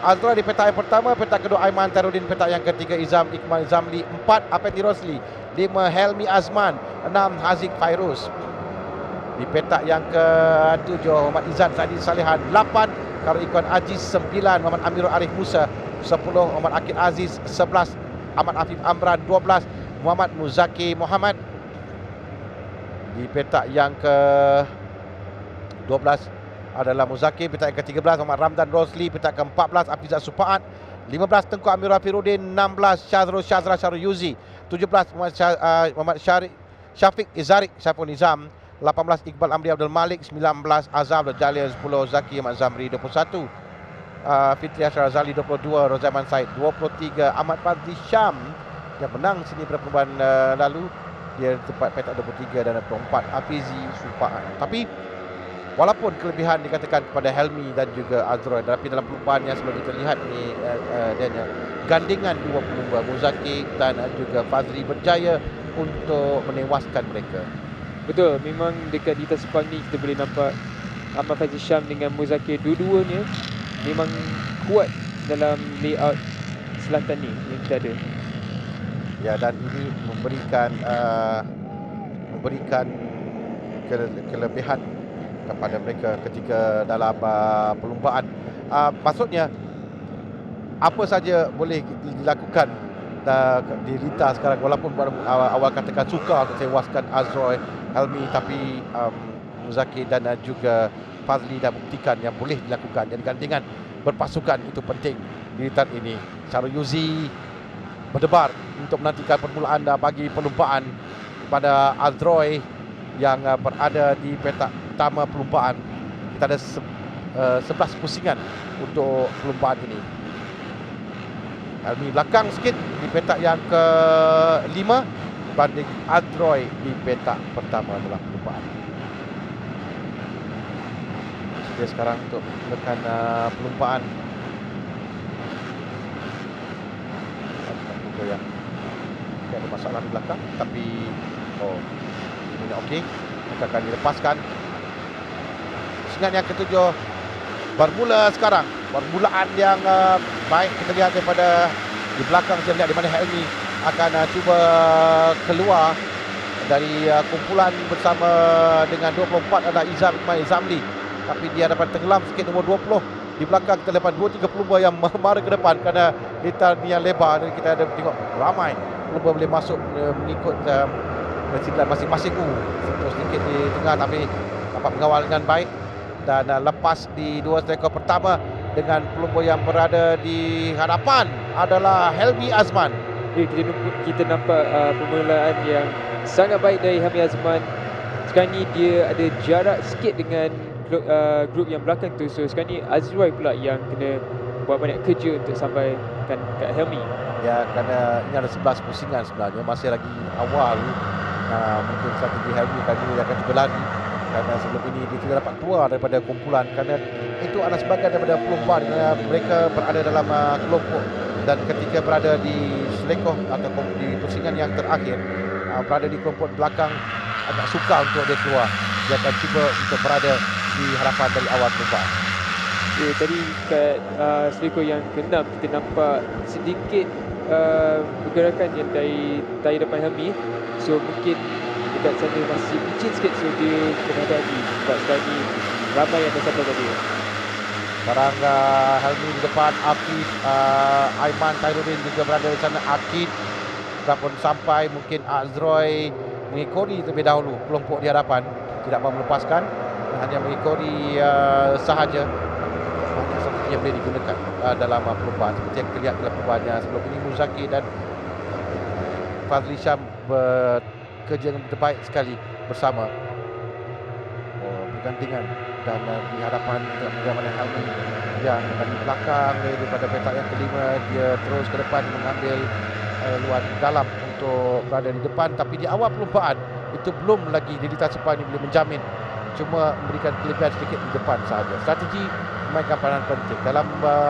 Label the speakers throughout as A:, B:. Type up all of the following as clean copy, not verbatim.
A: Azra di petak yang pertama, petak kedua Aiman Tarudin, petak yang ketiga Izam Iqmal Zamli, 4 Afendi Rosli, 5 Helmi Azman, 6 Haziq Fairuz. Di petak yang ke-7 Muhammad Izan Zadi Salihan, 8 Karul Ikhwan Aziz, 9 Muhammad Amirul Arif Musa, 10 Muhammad Akid Aziz, 11 Ahmad Afif Amran, 12 Muhammad Muzaki Muhammad. Di petak yang ke-12 adalah Muzaki, petak yang ke-13 Muhammad Ramdan Rosli, petak ke-14 Afizat Supaat, 15 Tengku Amirul Hafiruddin, 16 Syazrul Syazra Syarul Yuzi, 17 Muhammad Syafiq Izarik Syaful Nizam, 18 Iqbal Amri Abdul Malik, 19 Azam Abdul Jalil, 10 Zaki Ahmad Zamri, 21 Fitri Asyar Razali, 22 Rozaiman Said, 23 Ahmad Fadli Syam yang menang sini beberapa bulan lalu, dia tempat petak 23, dan 24 Hafizi Supaat. Tapi walaupun kelebihan dikatakan kepada Helmi dan juga Azroy, tapi dalam perlumbaan yang sebelum kita lihat ni gandingan dua pelumba Muzaki dan juga Fazli berjaya untuk menewaskan mereka.
B: Betul, memang dekat di atas sepang ni kita boleh nampak Ahmad Fazli Syam dengan Muzaki, dua-duanya memang kuat dalam layout selatan ni yang kita ada.
A: Ya, dan ini memberikan kelebihan kepada mereka ketika dalam perlumbaan. Maksudnya apa saja boleh dilakukan di Lita sekarang, walaupun awal katakan suka untuk tewaskan Azroy, Helmi, tapi Muzaki dan juga Fazli dah buktikan yang boleh dilakukan. Jadi gandingan berpasukan itu penting di Lita ini. Syarul Yuzi berdebar untuk menantikan permulaan bagi perlumbaan pada Azroy yang berada di petak utama perlumbaan. Kita ada 11 pusingan untuk perlumbaan ini. Helmi belakang sikit di petak yang ke-5 banding Azroy di petak pertama dalam perlumbaan. Dia sekarang untuk menekan perlumbaan. Yang ada masalah di belakang, tapi ini okey, akan dilepaskan. Pusingan yang ke-7 bermula sekarang. Permulaan yang baik kita lihat daripada di belakang, saya lihat di mana Helmi akan cuba keluar dari kumpulan bersama dengan 24 adalah Izam Iqmal Zamli, tapi dia dapat tenggelam sikit nombor 20. Di belakang kita dapat 2-3 pelumba yang mara ke depan kerana litar ni yang lebar, dan kita ada tengok ramai pelumba boleh masuk mengikut kesimpulan masing-masing. Sentuh sedikit di tengah tapi dapat mengawal dengan baik, dan lepas di dua striker pertama dengan pelumba yang berada di hadapan adalah Helmi Azman.
B: Kita nampak permulaan yang sangat baik dari Helmi Azman. Sekarang ni dia ada jarak sikit dengan grup yang belakang tu. So sekarang ni Azroy pula yang kena buat banyak kerja untuk sampaikan kat Helmi.
A: Ya, kerana ini ada 11 pusingan sebenarnya, masih lagi awal. Mungkin strategi Helmi kali ini akan cuba lari, kerana sebelum ini dia tidak dapat keluar daripada kumpulan, kerana itu adalah sebahagian daripada perlumbaan, kerana mereka berada dalam kelompok, dan ketika berada di selekoh atau di pusingan yang terakhir, berada di kelompok belakang, agak sukar untuk dia keluar. Dia akan cuba untuk berada di hadapan dari awal perlumbaan.
B: Tadi kat selekoh yang ke-6 kita nampak sedikit pergerakan yang dari depan Helmi. So mungkin dekat sana masih licin sikit, so dia kena hati sebab sekarang ni ramai yang dah sampai tadi.
A: Sekarang Helmi di depan, Afif, Aiman Khairuddin juga berada di sana, Akid sudah pun sampai. Mungkin Azroy mengikuti terlebih dahulu kelompok di hadapan, tidak mahu melepaskan, hanya mengikuti sahaja. Banyak strategi yang boleh digunakan dalam perlumbaan, seperti yang kita lihat dalam perlumbaan sebelum ini. Muzaki dan Fazli Syam bekerja yang terbaik sekali bersama. Bergantian, dan di hadapan bagaimana Helmi yang dari belakang daripada petak yang kelima, dia terus ke depan mengambil luar dalam untuk berada di depan, tapi di awal perlumbaan itu belum lagi Lita Sepani boleh menjamin, cuma memberikan kelebihan sedikit di depan sahaja. Strategi memainkan peranan penting dalam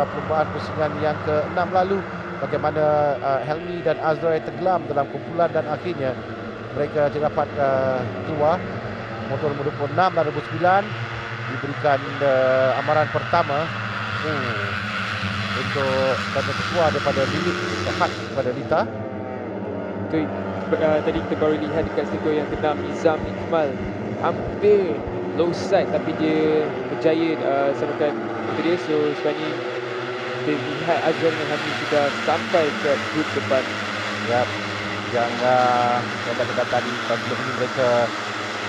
A: perlumbaan pusingan yang ke-6 lalu, bagaimana Helmi dan Azroy tenggelam dalam kumpulan dan akhirnya mereka dapat keluar. Motor nombor 26 dan nombor 9 diberikan amaran pertama. untuk dan keluar daripada bilik Had kepada Lita.
B: Tadi kita baru lihat dekat situ yang kena Nizam Iqmal hampir low side tapi dia berjaya samakan itu dia. So sekarang ni kita lihat Azwan dan Hamid sudah sampai ke grup depan.
A: Ya, yang saya katakan tadi, sebelum ini mereka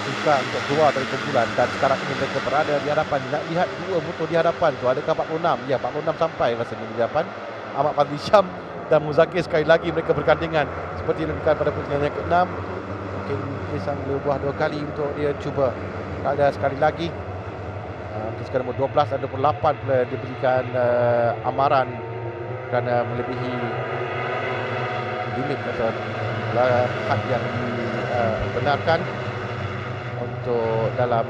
A: susah untuk keluar dari kumpulan dan sekarang ini mereka berada di hadapan. Nak lihat dua motor di hadapan tu, adakah 46? Ya, 46 sampai rasanya di hadapan. Ahmad Fadli Syam dan Muzakir sekali lagi mereka bergandengan seperti yang dilakukan pada pertandingan yang ke-6. Mungkin Kisang berubah 2 kali untuk dia cuba. Ada sekali lagi sekarang nombor 12 dan 28 pula diberikan amaran kerana melebihi limit atau had yang dibenarkan untuk dalam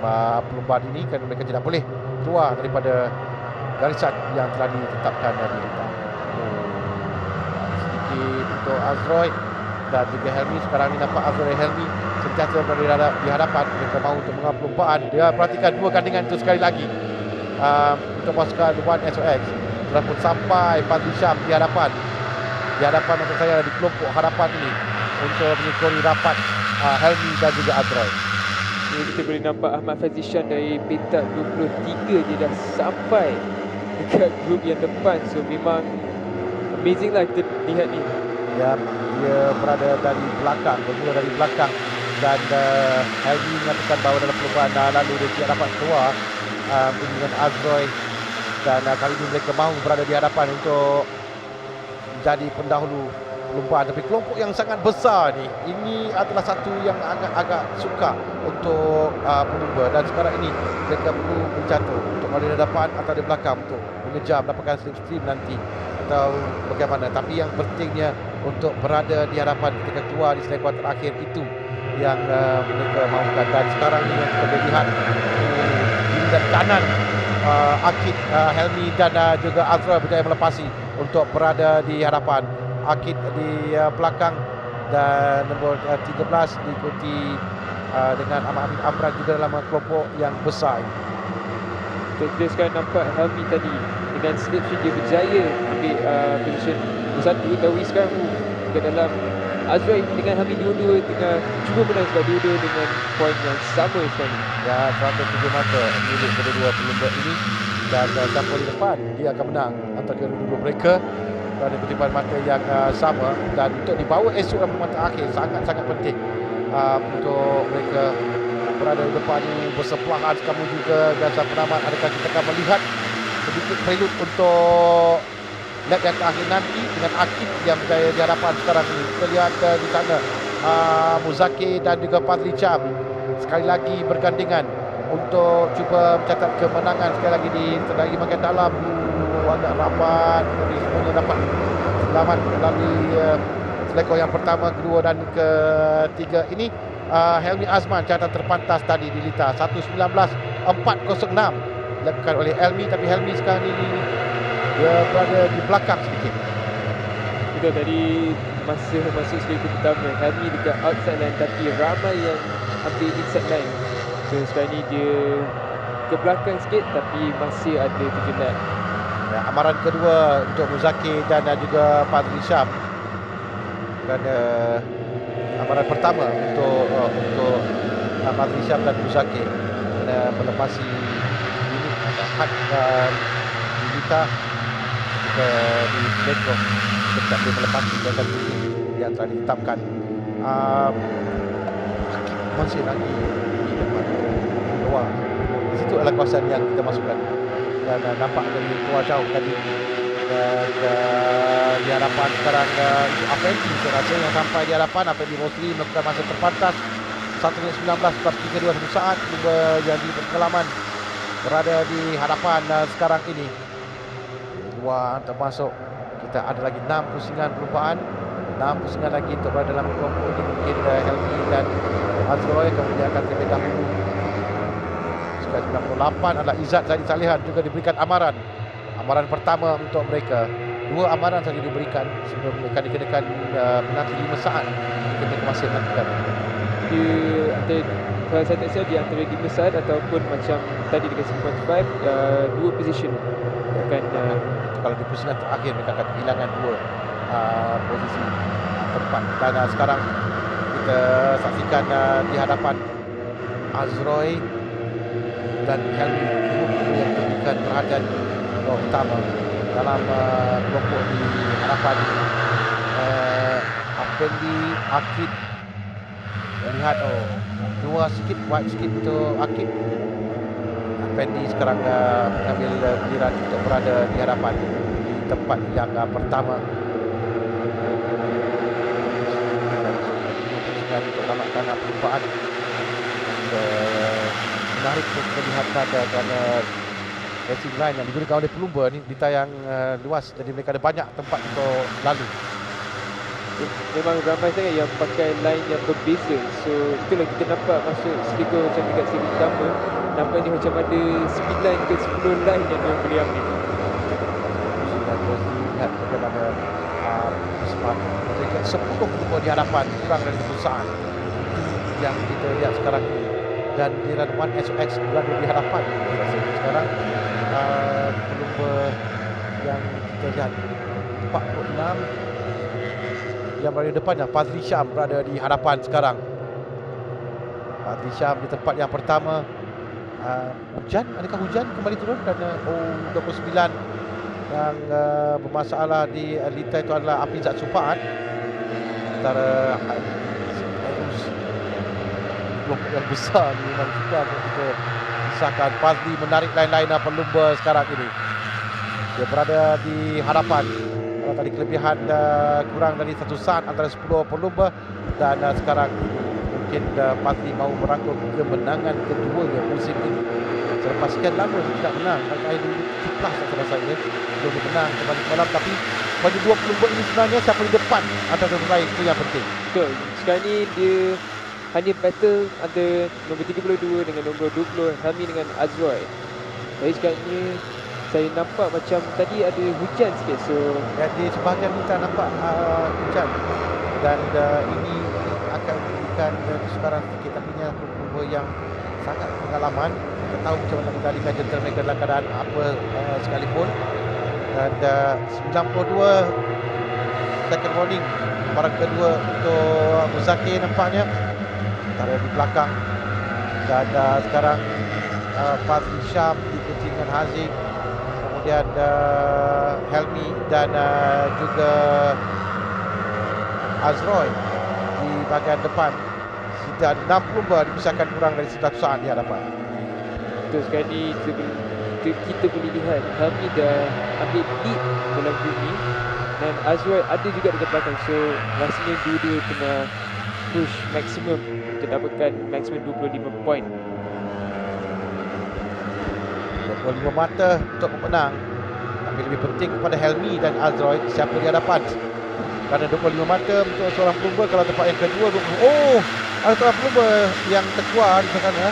A: perlombaan ini, kerana mereka tidak boleh keluar daripada garisan yang telah ditetapkan di Lita. Sedikit untuk Azroy dan juga Helmi. Sekarang ni nampak Azroy Helmi sentiasa berada di hadapan. Mereka mahu untuk mengawal perlombaan. Dia perhatikan dua gandingan itu sekali lagi. Untuk pasukan One SOX telah pun sampai Fadli Syam di hadapan. Di hadapan maksud saya di kelompok hadapan ini untuk mengikuti rapat Helmi dan juga Azroy.
B: Ini kita boleh nampak Ahmad Fazli Syam dari petak 23 dia dah sampai dekat grup yang depan. So memang amazing lah kita lihat ni.
A: Ya, dia berada dari belakang, bermula dari belakang dan Helmi mengatakan bahawa dalam perlombaan lalu dia tidak dapat keluar dengan Azroy dan kali ini mereka mahu berada di hadapan untuk menjadi pendahulu perlombaan. Tapi kelompok yang sangat besar ni, ini adalah satu yang agak suka untuk pelumba dan sekarang ini mereka perlu menjatuh untuk berada di hadapan atau di belakang untuk mengejar mendapatkan slipstream nanti atau bagaimana. Tapi yang pentingnya untuk berada di hadapan ketika keluar di sekuat terakhir itu yang mereka mahukan. Dan sekarang ini yang kita lihat kiri dan kanan Akid, Helmi dan juga Azra berjaya melepasi untuk berada di hadapan. Akid di belakang dan nombor 13 diikuti dengan Ahmad Amin Amran juga dalam kelompok yang besar ini.
B: Kita sekarang nampak Helmi tadi dengan slipstream dia berjaya ambil position nombor 1, tapi sekarang ke dalam Azrai dengan Hamid dua-dua tengah cuba menang sebab dua-dua dengan poin yang sama sekarang.
A: Ya, 107 mata milik kedua-dua pelumba ini dan siapa di depan dia akan menang antara kedua-dua mereka kerana kutipan mata yang sama. Dan untuk dibawa esok dalam perlombaan terakhir sangat-sangat penting untuk mereka berada di depan ini bersebelahan. Kamu juga jasa penamat, adakah kita akan melihat sedikit prelude untuk lap yang terakhir nanti dengan Akid yang berjaya di hadapan sekarang ini. Kita lihat di sana Muzakir dan juga Fadli Syam sekali lagi bergandengan untuk cuba mencatat kemenangan. Sekali lagi dari bahagian dalam agak rapat, tapi semuanya dapat selamat melalui selekor yang pertama, kedua dan ketiga ini. Helmi Azman catatan terpantas tadi di Lita 1:19.406 dilakukan oleh Helmi, tapi Helmi sekarang ini dia berada di belakang sedikit.
B: Betul, tadi masa masuk selekor pertama Helmi dekat outside line tapi ramai yang ambil inside line. So sekarang ni dia ke belakang sikit tapi masih ada 7 lap.
A: Ya, amaran kedua untuk Muzakir dan juga Fadli Syam. Kerana amaran pertama untuk Fadli Syam dan Muzakir kena melepasi unit had di Lita ke di Metro tidak boleh melepasi dan yang telah ditetapkan. Masih lagi di depan luar. Di situ adalah kawasan yang kita masukkan dan nampak dari keluar jauh tadi. Dan di hadapan sekarang itu Afendi saya rasa yang sampai di hadapan. Afendi Rosli melakukan masa terpantas 1:19.32 satu saat menjadi pengalaman berada di hadapan sekarang ini. Dua termasuk kita ada lagi 6 pusingan perlumbaan, 6 pusingan lagi untuk berada dalam kelompok ini. Mungkin Helmi dan Azroy kemudian akan terlebih dahulu. Sekarang 98 adalah Izzat Zaidi Salihan juga diberikan amaran pertama untuk mereka. 2 amaran saja diberikan sebelum mereka dikenakan menanti 5 saat mereka masih menantikan.
B: Kalau saya tak silap di antara 5 saat ataupun macam tadi dekat 6.5 2 position akan
A: kalau di pusingan terakhir mereka akan kehilangan dua posisi tempat. Dan sekarang kita saksikan di hadapan Azroy dan Helmi, dua pemain yang memberikan perhatian utama dalam kelompok di hadapan Afendi, Akid. Lihat keluar sikit, wide sikit untuk Akid. Afendi sekarang mengambil giliran untuk berada di hadapan di tempat yang pertama. Dan untuk tamatkan perlumbaan menarik untuk melihat kerana racing line yang digunakan oleh pelumba ni ditayang luas, jadi mereka ada banyak tempat untuk lalu.
B: Memang ramai sangat yang pakai line yang berbeza. So itulah kita nampak masuk Sligo macam dekat segi pertama, nampaknya macam ada 9 ke 10 line yang dia boleh ambil.
A: Dan terus dilihat bagaimana Usman memberikan 10 pelumba di hadapan, kurang dari 1 saat. Itu yang kita lihat sekarang ini. Dan giliran 1SX berada di hadapan. Sekarang pelumba yang kita lihat 46 yang berada di depannya, Fazli Syam berada di hadapan sekarang. Fazli Syam di tempat yang pertama. Hujan, adakah hujan kembali turun? Kerana 29 yang bermasalah di Lita itu adalah api zat supaan antara Harus kelompok yang besar ni memang juga untuk kita pisahkan. Fazli menarik line-line pelumba sekarang ini. Dia berada di hadapan. Kalau tadi kelebihan kurang dari 1 saat antara 10 pelumba, dan sekarang mungkin Fazli mahu merangkul kemenangan keduanya musim ini. Selepas sekian lama dia tidak menang, kalau dulu plus saya rasa dia belum menang kembali malam. Tapi pada dua pelumba ini sebenarnya siapa di depan antara dua lain itu yang penting.
B: Betul. Sekarang ni dia hanya battle antara nombor 32 dengan nombor 20, Helmi dengan Azroy. Jadi sekarang ni saya nampak macam tadi ada hujan sikit. So
A: di sebahagian kita nampak hujan. Dan ini akan memberikan kesukaran sedikit. Tapi ini pelumba yang sangat pengalaman. Kita tahu macam mana mengendalikan jentera mereka dalam keadaan apa sekalipun. Dan 92 second warning, barang kedua untuk Muzakir nampaknya antara di belakang. Dan sekarang Fazli Syam diikuti dengan Haziq, kemudian Helmi dan juga Azroy di bahagian depan. Sudah 6 pelumba dipisahkan kurang dari 1 saat di hadapan.
B: betul sekali ni kita boleh lihat Helmi dah ambil lead dalam game ni, dan Azroy ada juga dekat belakang. So rasanya dua-dua kena push maksimum untuk dapatkan maksimum 25 point.
A: 25 mata untuk pemenang. Tapi lebih penting kepada Helmi dan Azroy siapa di hadapan. Kerana 25 mata untuk seorang pelumba. Kalau tempat yang kedua, ada seorang pelumba yang terkeluar di sana.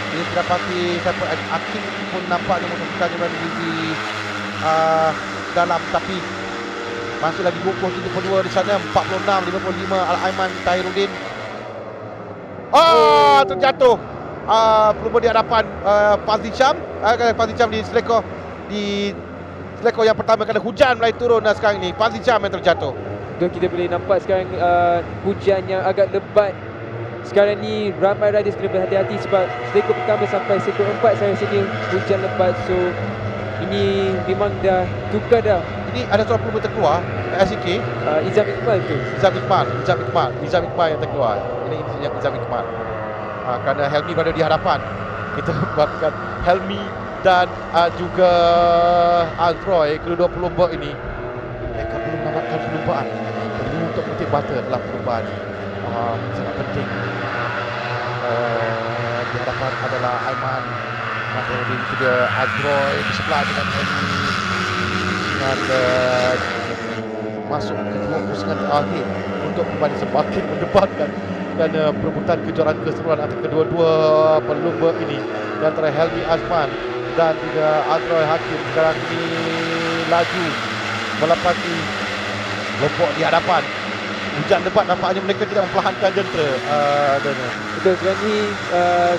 A: Dia terdapati siapa, Akin pun nampaknya menemukannya berada di dalam. Tapi masih lagi 20-72 di sana. 46-55 Al-Aiman Tahirudin. Terjatuh. Pelumba di hadapan Fazli Syam. Fazli Syam di seleko yang pertama kerana hujan mulai turun. Dan sekarang ini Fazli Syam yang terjatuh.
B: Dan kita boleh nampak sekarang hujan yang agak lebat. Sekarang ni ramai riders kena berhati-hati sebab seleko pertama sampai seleko 4 saya rasa dia hujan lebat. So ini memang dah tukar dah.
A: Ini ada seorang pelumba terkeluar SK.
B: Izam Iqbal tu.
A: Izam Iqbal yang terkeluar. Ini yang Izam Iqbal. Kerana Helmi berada di hadapan. Kita buatkan Helmi dan juga Azroy, kedua pelumba ini mereka belum mendapatkan perlumbaan. Perlu untuk memetik bata dalam perlumbaan. Sangat penting. Di hadapan adalah Aiman Mahmudin, itu dia Azroy di sebelah dengan Helmi. Dan masuk ke dua pusingan terakhir untuk kembali semakin mendebatkan dan perebutan kejuaraan keseluruhan antara kedua-dua pelumba ini, di antara Helmi Azman dan juga Azroy Hakim. Sekarang ini laju melapati kelompok di hadapan. Hujan lebat nampaknya mereka tidak memperlahankan jentera.
B: Betul, sekarang ni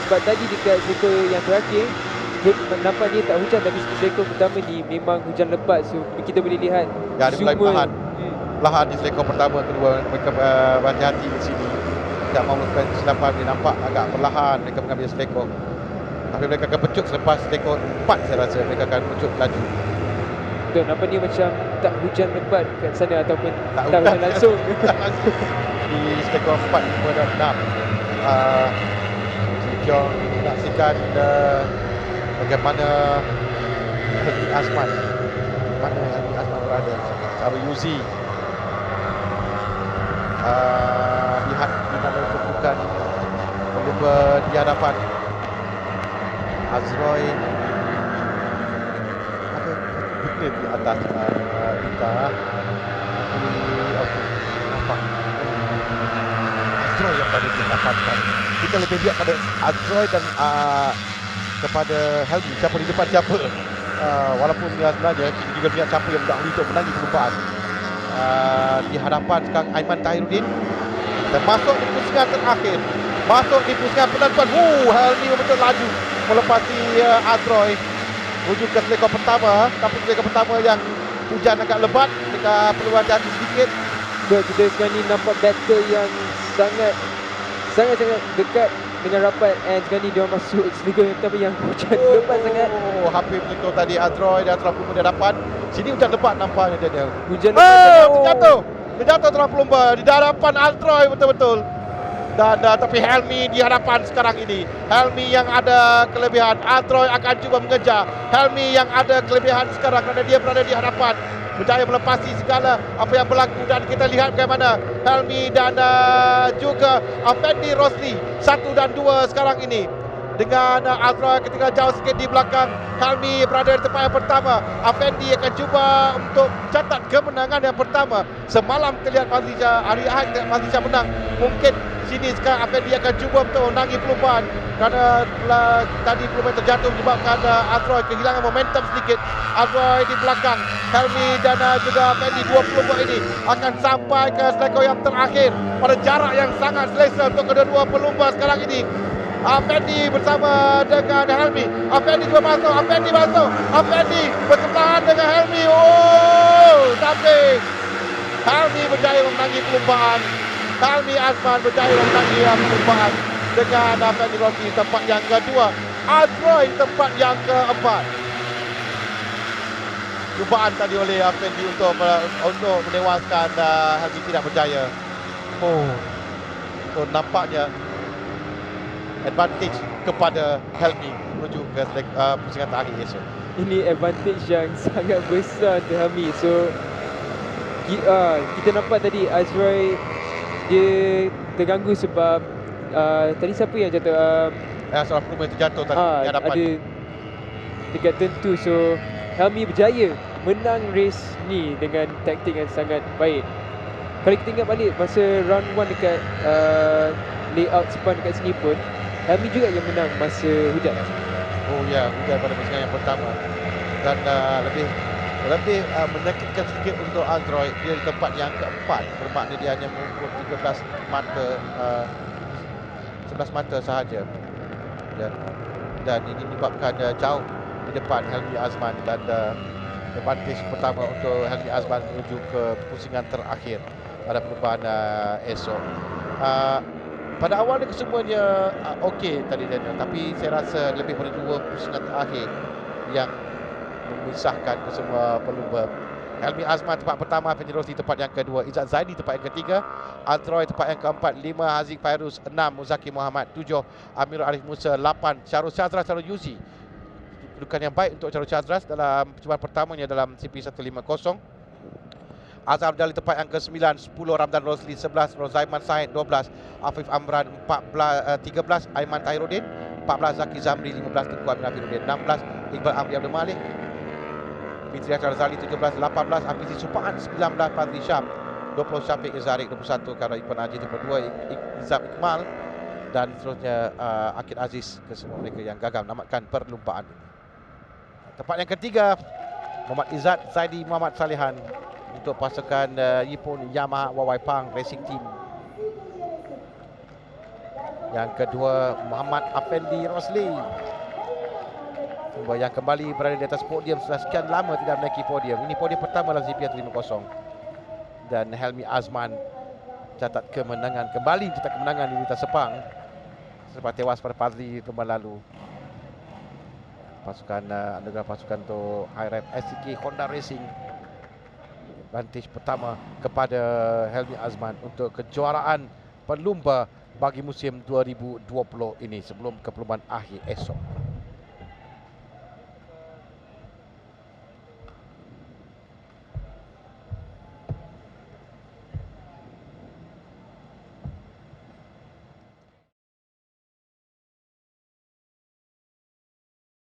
B: sebab tadi dekat seleko yang terakhir nampaknya tak hujan, tapi selekor pertama ni memang hujan lebat. So kita boleh lihat
A: Ya, dia mulai perlahan.
B: hmm,
A: Perlahan di selekor pertama, kedua mereka berhati-hati di sini. Tak mahu melakukan kesilapan, dia nampak agak perlahan mereka mengambil selekor. Tapi mereka akan pecut selepas selekor 4, saya rasa mereka akan pecut laju.
B: betul, nampaknya macam tak hujan lebat kat sana ataupun
A: Tak
B: tak hujan langsung.
A: Di selekor 4 kepada 6. Kiong menyaksikan bagaimana Helmi Azman, mana Helmi Azman berada. Cara Yuzi lihat di mana kedudukan pelumba di hadapan. Azroy ada benda di atas kita. Okey, nampak Azroy yang pada didapatkan. Kita lebih lihat pada Azroy dan kepada Helmi, siapa di depan siapa. Walaupun sebenarnya kita juga lihat siapa yang dahulu untuk menangi perlumbaan. Di hadapan sekarang Aiman Tahiruddin, termasuk di pusingan terakhir, masuk di pusingan penentuan. Helmi betul laju melepasi Azroy menuju ke selekor pertama. Tapi selekor pertama yang hujan agak lebat, kita perlu hati-hati sedikit.
B: Kita sekarang ni nampak battle yang sangat dekat dengan rapat, and sekarang ni dia masuk selekor yang pertama yang hujan lebat sangat.
A: Hampir menyentuh tadi Azroy dan terlalu pelumba di hadapan. Sini hujan lebat nampaknya dia.
B: Hujan lebat
A: Terjatuh terlalu pelumba di hadapan Azroy betul-betul. Dan tapi Helmi di hadapan sekarang ini. Helmi yang ada kelebihan, Azroy akan cuba mengejar. Helmi yang ada kelebihan sekarang kerana dia berada di hadapan, berjaya melepasi segala apa yang berlaku. Dan kita lihat bagaimana Helmi dan juga Afendi Rosli 1 dan 2 sekarang ini. Dengan Azroy ketika jauh sikit di belakang. Helmi berada di tempat yang pertama. Afendi akan cuba untuk catat kemenangan yang pertama. Semalam kita lihat Fazliza, hari Ahad kita lihat Fazliza menang. Mungkin sini sekarang Afendi akan cuba untuk menangi perlumbaan, kerana tadi perlumbaan terjatuh menyebabkan Azroy kehilangan momentum sedikit. Azroy di belakang Helmi dan juga Afendi, dua pelumba ini akan sampai ke selekor yang terakhir pada jarak yang sangat selesa untuk kedua-dua pelumba sekarang ini. Afendi bersama dengan Helmi. Afendi juga masuk. Afendi bersebelahan dengan Helmi. Tapi Helmi berjaya memenangi perlumbaan. Helmi Azman berjaya memenangi perlumbaan dengan Afendi Rosli tempat yang kedua. Azroy tempat yang keempat. Cubaan tadi oleh Afendi untuk menewaskan Helmi tidak berjaya. Nampaknya advantage kepada Helmi menuju ke pusingan terakhir esok.
B: Ini advantage yang sangat besar untuk Helmi. So kita nampak tadi Azroy dia terganggu sebab tadi siapa yang jatuh?
A: Seorang pelumba yang terjatuh tadi di hadapan.
B: Ada dekat tentu. So Helmi berjaya menang race ni dengan taktik yang sangat baik. Kalau kita ingat balik masa round 1 dekat layout span dekat sini pun, Helmi juga yang menang masa hujan.
A: Hujan pada pusingan yang pertama. Dan lebih menyakitkan sedikit untuk Azroy. Dia di tempat yang keempat, bermakna dia hanya mengukur 11 mata sahaja. Dan ini menyebabkan jauh di depan Helmi Azman. Dan advantage pertama untuk Helmi Azman menuju ke pusingan terakhir pada perlumbaan esok. Pada awalnya kesemuanya okey tadi Daniel, tapi saya rasa lebih pada dua pusingan terakhir yang memisahkan kesemua pelumba. Helmi Azman tempat pertama, Afendi Rosli tempat yang kedua, Izzat Zaidi tempat yang ketiga, Azroy tempat yang keempat, 5 Haziq Fairuz, 6 Muzaki Muhammad, 7 Amirul Arif Musa, 8 Syarul Syazras, Syarul Yuzi. Kedudukan yang baik untuk Syarul Syazras dalam percubaan pertamanya dalam CP150. Azhar Abdali tempat yang ke-9, 10 Ramdan Rosli, 11 Rozaiman Said, 12 Afif Amran, 13 Aiman Tahiruddin, 14 Zaki Zamri, 15 Tengku Amin Afiruddin, 16 Iqbal Amri Abdul Malik, Fitri Ashar Zali, 17 18 Hafizi Supaan, 19 Fazli Syam, 20 Syafiq Izarik, 21 Kara Iqbal Najib, 22 Izzam Iqmal, dan seterusnya Akid Aziz, ke semua mereka yang gagal menamatkan perlumbaan. Tempat yang ketiga, Muhammad Izzat Zaidi Muhammad Salihan untuk pasukan Ippon Yamaha Wawai Pang Racing Team. Yang kedua, Muhammad Afendi Rosli Lumba yang kembali berada di atas podium setelah sekian lama tidak menaiki podium. Ini podium pertama dalam CPR 50. Dan Helmi Azman catat kemenangan, kembali mencetak kemenangan di Lintas Sepang selepas tewas pada pagi kemarin lalu. Pasukan anugerah pasukan untuk Hi-Rap STK Honda Racing. Advantage pertama kepada Helmi Azman untuk kejuaraan pelumba bagi musim 2020 ini sebelum keperluan akhir esok.